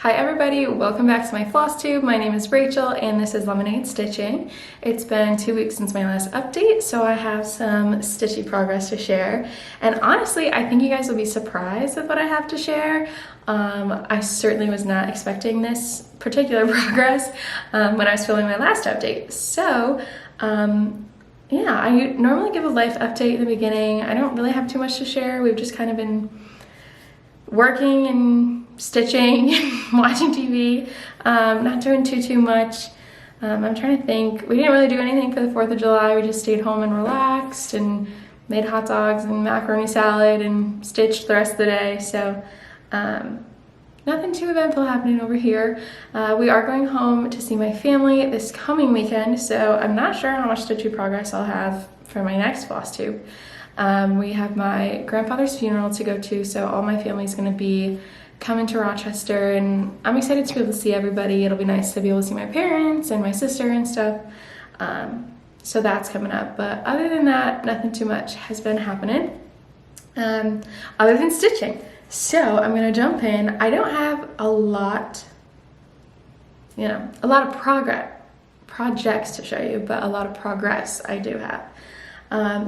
Hi everybody, welcome back to my Flosstube. My name is Rachel and this is Lemonade Stitching. It's been 2 weeks since my last update, so I have some stitchy progress to share. And honestly, I think you guys will be surprised with what I have to share. I certainly was not expecting this particular progress when I was filming my last update. So, yeah, I normally give a life update in the beginning. I don't really have too much to share. We've just kind of been working and stitching and watching TV, not doing too much. I'm trying to think. We didn't really do anything for the 4th of July. We just stayed home and relaxed and made hot dogs and macaroni salad and stitched the rest of the day. So nothing too eventful happening over here. We are going home to see my family this coming weekend, so I'm not sure how much stitchy progress I'll have for my next Flosstube. We have my grandfather's funeral to go to, so all my family's gonna be coming to Rochester, and I'm excited to be able to see everybody. It'll be nice to be able to see my parents and my sister and stuff. So that's coming up, but other than that, nothing too much has been happening other than stitching. So I'm gonna jump in. I don't have a lot of projects to show you, but a lot of progress I do have.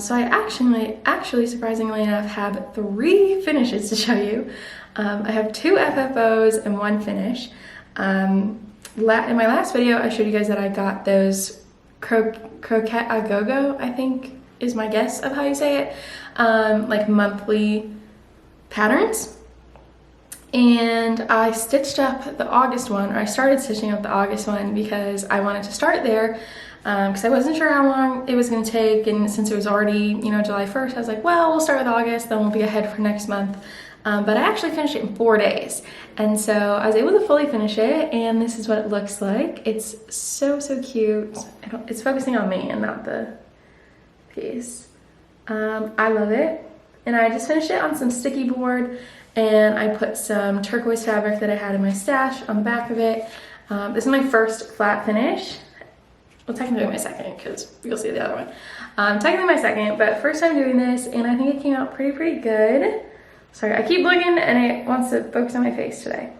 So I actually, surprisingly enough, have 3 finishes to show you. I have 2 FFOs and 1 finish. In my last video, I showed you guys that I got those croquette a go-go, I think is my guess of how you say it, like monthly patterns. And I stitched up the August one, or I started stitching up the August one because I wanted to start there because I wasn't sure how long it was going to take, and since it was already, July 1st, I was like, well, we'll start with August, then we'll be ahead for next month. But I actually finished it in 4 days, and so I was able to fully finish it, and this is what it looks like. It's so cute. It's focusing on me and not the piece. I love it, and I just finished it on some sticky board, and I put some turquoise fabric that I had in my stash on the back of it. This is my first flat finish. Well, technically my second, because you'll see the other one. Technically my second, but first time doing this, and I think it came out pretty good. Sorry, I keep looking and it wants to focus on my face today.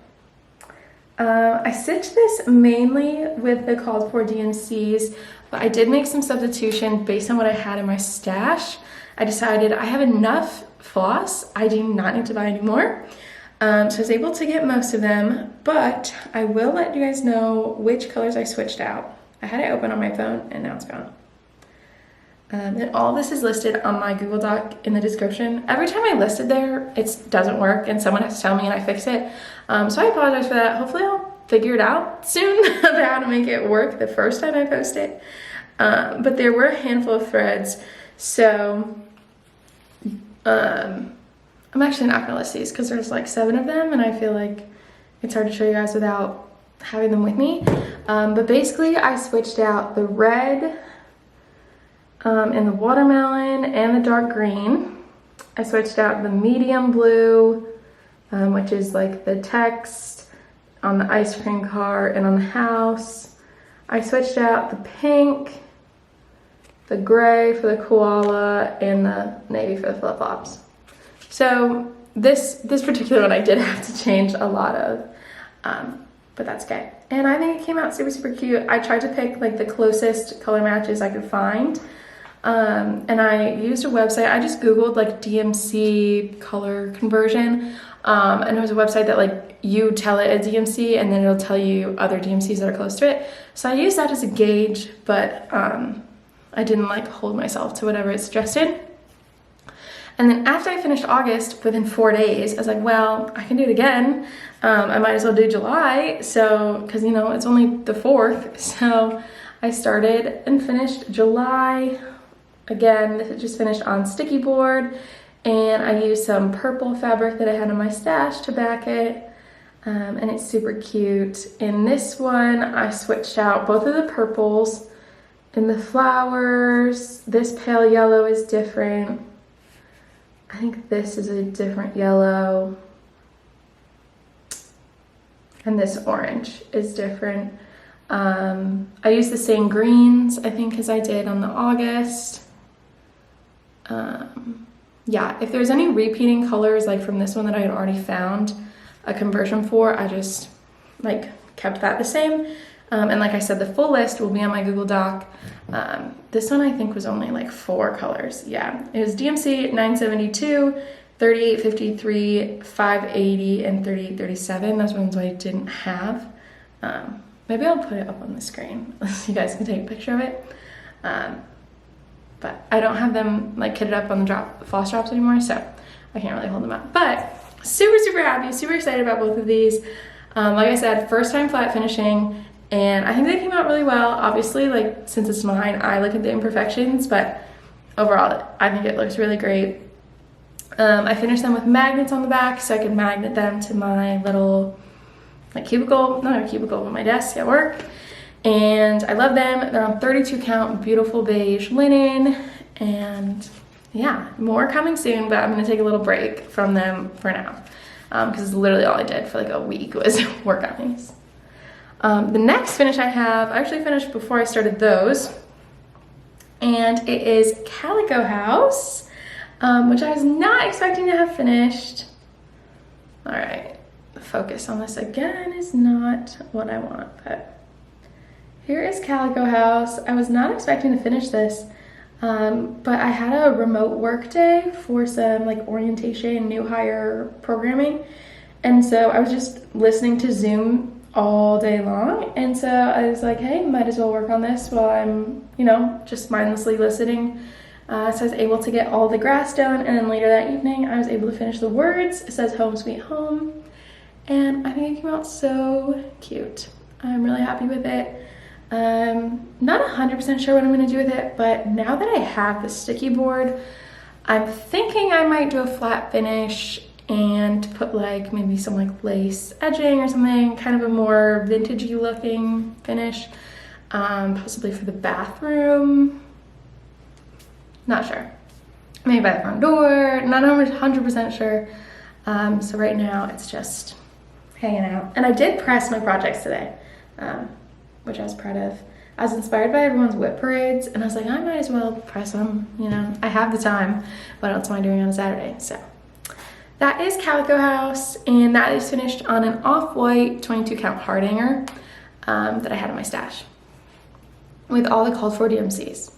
I stitched this mainly with the called for DMCs, but I did make some substitution based on what I had in my stash. I decided I have enough floss, I do not need to buy any more. So I was able to get most of them, but I will let you guys know which colors I switched out. I had it open on my phone and now it's gone. And all this is listed on my Google Doc in the description. Every time I list it there, it doesn't work and someone has to tell me and I fix it. So I apologize for that. Hopefully I'll figure it out soon about how to make it work the first time I post it. But there were a handful of threads. So I'm actually not gonna list these because there's like 7 of them and I feel like it's hard to show you guys without having them with me. But basically I switched out the red and the watermelon and the dark green. I switched out the medium blue, which is like the text on the ice cream cart and on the house. I switched out the pink, the gray for the koala, and the navy for the flip-flops. So this particular one I did have to change a lot of, but that's okay. And I think it came out super cute. I tried to pick like the closest color matches I could find. And I used a website. I just Googled like DMC color conversion. And there was a website that like you tell it a DMC and then it'll tell you other DMCs that are close to it. So I used that as a gauge, but I didn't like hold myself to whatever it suggested. And then after I finished August, within 4 days, I was like, well, I can do it again. I might as well do July. So, because it's only the 4th. So I started and finished July. Again, this is just finished on sticky board, and I used some purple fabric that I had in my stash to back it, and it's super cute. In this one, I switched out both of the purples and the flowers. This pale yellow is different. I think this is a different yellow, and this orange is different. I used the same greens, I think, as I did on the August. Yeah, if there's any repeating colors like from this one that I had already found a conversion for, I just like kept that the same. And like I said, the full list will be on my Google Doc. This one I think was only like 4 colors. Yeah, it was DMC 972, 3853, 580, and 3837. Those ones I didn't have. Maybe I'll put it up on the screen so you guys can take a picture of it. But I don't have them like kitted up on the floss drops anymore, so I can't really hold them up. But super happy, super excited about both of these. Like I said, first time flat finishing, and I think they came out really well. Obviously, like since it's mine, I look at the imperfections, but overall, I think it looks really great. I finished them with magnets on the back so I could magnet them to my little like cubicle, not a cubicle, but my desk at work. And I love them. They're on 32 count, beautiful beige linen. And yeah, more coming soon, but I'm gonna take a little break from them for now. Because it's literally all I did for like a week was work on these. The next finish I have, I actually finished before I started those. And it is Calico House, which I was not expecting to have finished. All right. Focus on this again is not what I want, but here is Calico House. I was not expecting to finish this, but I had a remote work day for some like orientation, new hire programming, and so I was just listening to Zoom all day long, and so I was like, hey, might as well work on this while I'm, you know, just mindlessly listening. So I was able to get all the grass done, and then later that evening I was able to finish the words. It says home sweet home. And I think it came out so cute. I'm really happy with it. Not 100% sure what I'm gonna do with it, but now that I have the sticky board, I'm thinking I might do a flat finish and put like maybe some like lace edging or something, kind of a more vintagey looking finish, possibly for the bathroom. Not sure. Maybe by the front door, not 100% sure. So right now it's just hanging out. And I did press my projects today, which I was proud of. I was inspired by everyone's whip parades, and I was like, I might as well press them, you know, I have the time. What else am I doing on a Saturday? So that is Calico House, and that is finished on an off-white 22 count hard hanger that I had in my stash with all the called for DMCs.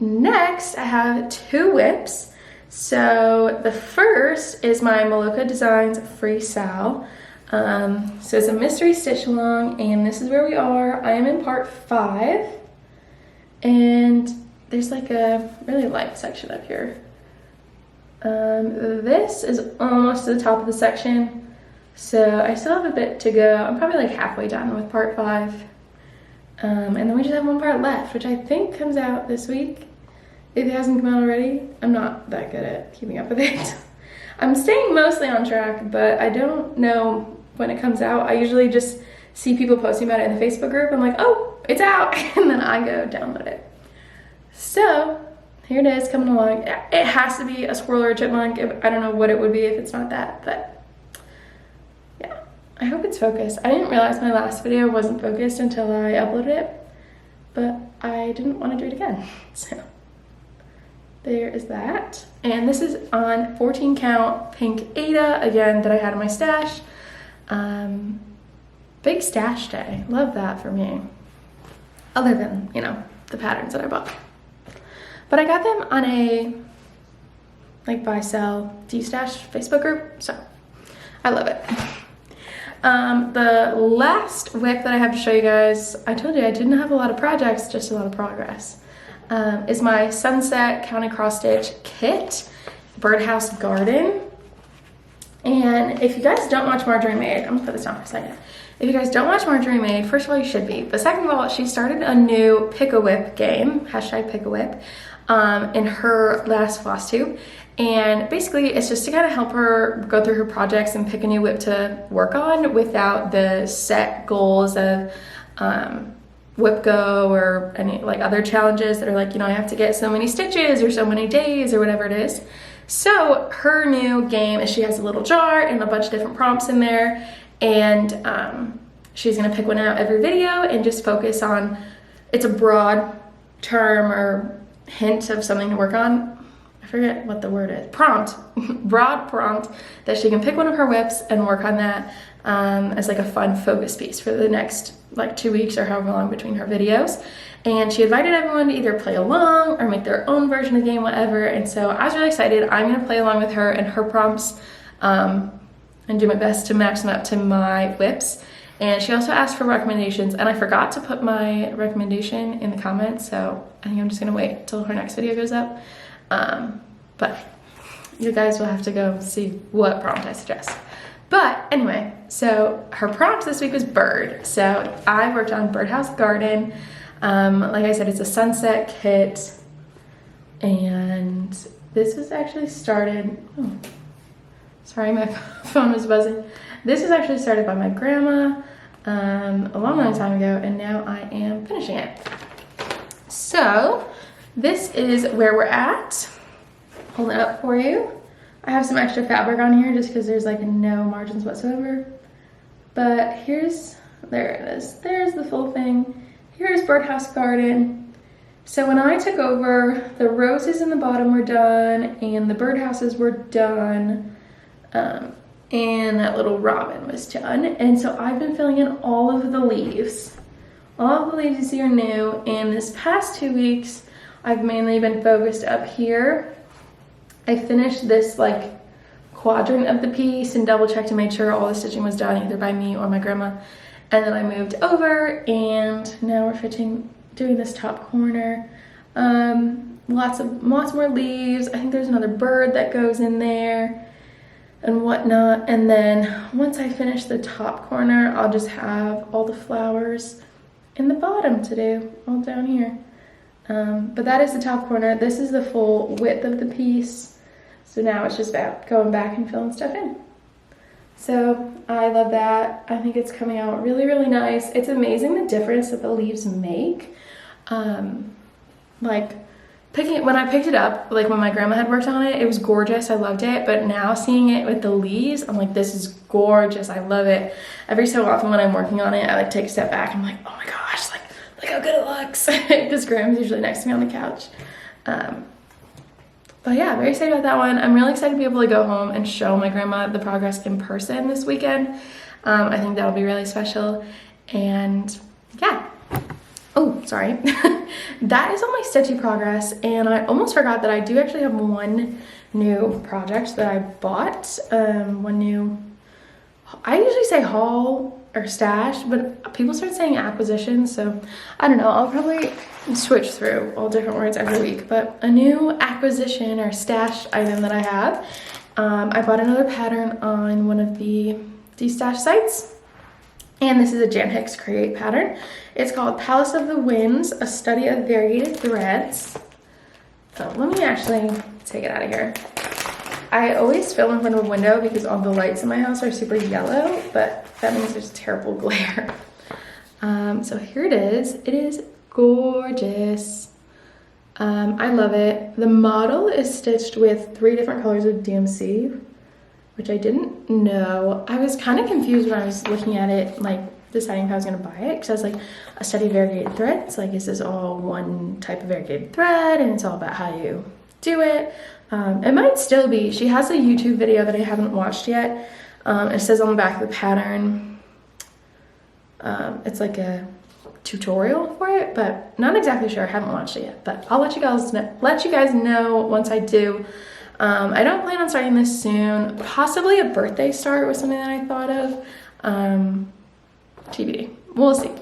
Next, I have 2 whips. So the first is my Maloka Designs Free Sal. So it's a mystery stitch along, and this is where we are. I am in part 5, and there's like a really light section up here. This is almost to the top of the section, so I still have a bit to go. I'm probably like halfway done with part 5. And then we just have 1 part left, which I think comes out this week. If it hasn't come out already, I'm not that good at keeping up with it. I'm staying mostly on track, but I don't know when it comes out. I usually just see people posting about it in the Facebook group. I'm like, oh, it's out, and then I go download it. So here it is coming along. It has to be a squirrel or a chipmunk. I don't know what it would be if it's not that, but yeah, I hope it's focused. I didn't realize my last video wasn't focused until I uploaded it, but I didn't want to do it again, so. There is that. And this is on 14 count pink Ada, again, that I had in my stash. Big stash day. Love that for me. Other than, you know, the patterns that I bought. But I got them on a like buy, sell, de-stash Facebook group. So I love it. The last whip that I have to show you guys, I told you I didn't have a lot of projects, just a lot of progress. Is my Sunset County Cross Stitch Kit, Birdhouse Garden. And if you guys don't watch Marjorie Maid, I'm gonna put this down for a second. If you guys don't watch Marjorie Maid, first of all, you should be. But second of all, she started a new Pick-a-Whip game, hashtag Pick-a-Whip, in her last Flosstube. And basically, it's just to kind of help her go through her projects and pick a new whip to work on without the set goals of whip go or any like other challenges that are like, you know, I have to get so many stitches or so many days or whatever it is. So her new game is she has a little jar and a bunch of different prompts in there, and she's gonna pick one out every video and just focus on, it's a broad term or hint of something to work on. I forget what the word is, prompt, broad prompt, that she can pick one of her whips and work on that as like a fun focus piece for the next like 2 weeks or however long between her videos. And she invited everyone to either play along or make their own version of the game, whatever. And so I was really excited. I'm gonna play along with her and her prompts and do my best to match them up to my whips. And she also asked for recommendations, and I forgot to put my recommendation in the comments, so I think I'm just gonna wait till her next video goes up. But you guys will have to go see what prompt I suggest. But anyway, so her prompt this week was bird. So I worked on Birdhouse Garden. Like I said, it's a sunset kit, and this was actually started, oh, sorry, my phone was buzzing. This was actually started by my grandma a long time ago, and now I am finishing it. So this is where we're at. Hold it up for you. I have some extra fabric on here just because there's like no margins whatsoever. But there it is. There's the full thing. Here's Birdhouse Garden. So when I took over, the roses in the bottom were done and the birdhouses were done. And that little robin was done. And so I've been filling in all of the leaves. All of the leaves you see are new. And this past 2 weeks, I've mainly been focused up here. I finished this like quadrant of the piece and double checked to make sure all the stitching was done either by me or my grandma. And then I moved over and now we're doing this top corner. Lots more leaves. I think there's another bird that goes in there and whatnot. And then once I finish the top corner, I'll just have all the flowers in the bottom to do, all down here. But that is the top corner. This is the full width of the piece. So now it's just about going back and filling stuff in. So I love that. I think it's coming out really, really nice. It's amazing the difference that the leaves make. Like when I picked it up, like when my grandma had worked on it, it was gorgeous. I loved it. But now seeing it with the leaves, I'm like, this is gorgeous. I love it. Every so often when I'm working on it, I like take a step back. I'm like, oh my gosh, like look how good it looks. Because Graham's usually next to me on the couch. But yeah, very excited about that one. I'm really excited to be able to go home and show my grandma the progress in person this weekend. I think that'll be really special. And yeah. Oh, sorry. That is all my stitchy progress. And I almost forgot that I do actually have one new project that I bought. I usually say haul or stash, but people start saying acquisition, so I don't know. I'll probably switch through all different words every week, but a new acquisition or stash item that I have. I bought another pattern on one of the stash sites, and this is a Jan Hicks Create pattern. It's called Palace of the Winds, a study of variegated threads. So let me actually take it out of here. I always film in front of a window because all the lights in my house are super yellow, but that means there's terrible glare. So here it is. It is gorgeous. I love it. The model is stitched with 3 different colors of DMC, which I didn't know. I was kind of confused when I was looking at it, like deciding if I was going to buy it, because I was like, a study of variegated threads. Like, is this all one type of variegated thread and it's all about how you do it? It might still be. She has a YouTube video that I haven't watched yet. It says on the back of the pattern, it's like a tutorial for it, but not exactly sure. I haven't watched it yet, but I'll let you guys know once I do. I don't plan on starting this soon. Possibly a birthday start was something that I thought of. TBD. We'll see.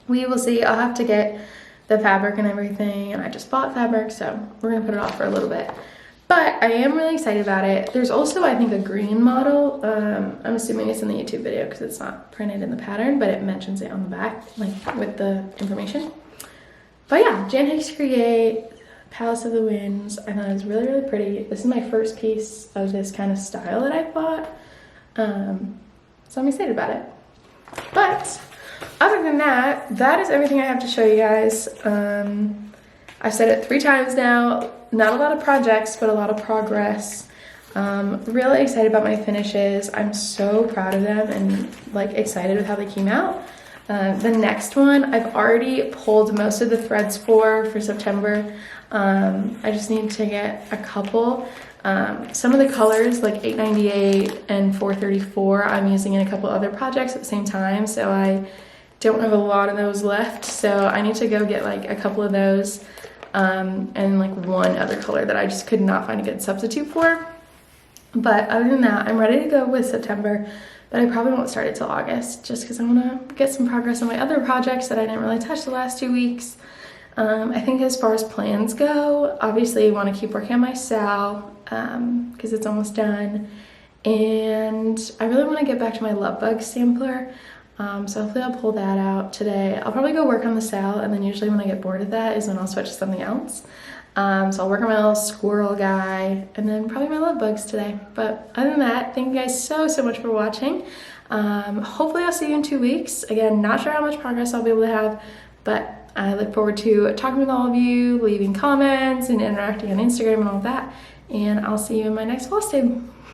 We will see. I'll have to get the fabric and everything, and I just bought fabric, so we're gonna put it off for a little bit. But I am really excited about it. There's also, I think, a green model. I'm assuming it's in the YouTube video because it's not printed in the pattern, but it mentions it on the back, like with the information. But yeah, Jan Hicks Create, Palace of the Winds. I thought it was really, really pretty. This is my first piece of this kind of style that I bought. So I'm excited about it. But other than that, that is everything I have to show you guys. I've said it 3 times now. Not a lot of projects, but a lot of progress. Really excited about my finishes. I'm so proud of them and like excited with how they came out. The next one I've already pulled most of the threads for September. I just need to get a couple. Some of the colors, like 898 and 434, I'm using in a couple other projects at the same time, so I don't have a lot of those left, so I need to go get like a couple of those, and like one other color that I just could not find a good substitute for. But other than that, I'm ready to go with September, but I probably won't start it till August, just because I want to get some progress on my other projects that I didn't really touch the last 2 weeks. I think as far as plans go, obviously I want to keep working on my SAL, because it's almost done, and I really want to get back to my love bug sampler, so hopefully I'll pull that out today. I'll probably go work on the SAL, and then usually when I get bored of that is when I'll switch to something else. So I'll work on my little squirrel guy, and then probably my love bugs today. But other than that, thank you guys so much for watching. Hopefully I'll see you in 2 weeks. Again, not sure how much progress I'll be able to have, but I look forward to talking with all of you, leaving comments and interacting on Instagram and all that. And I'll see you in my next Flosstube.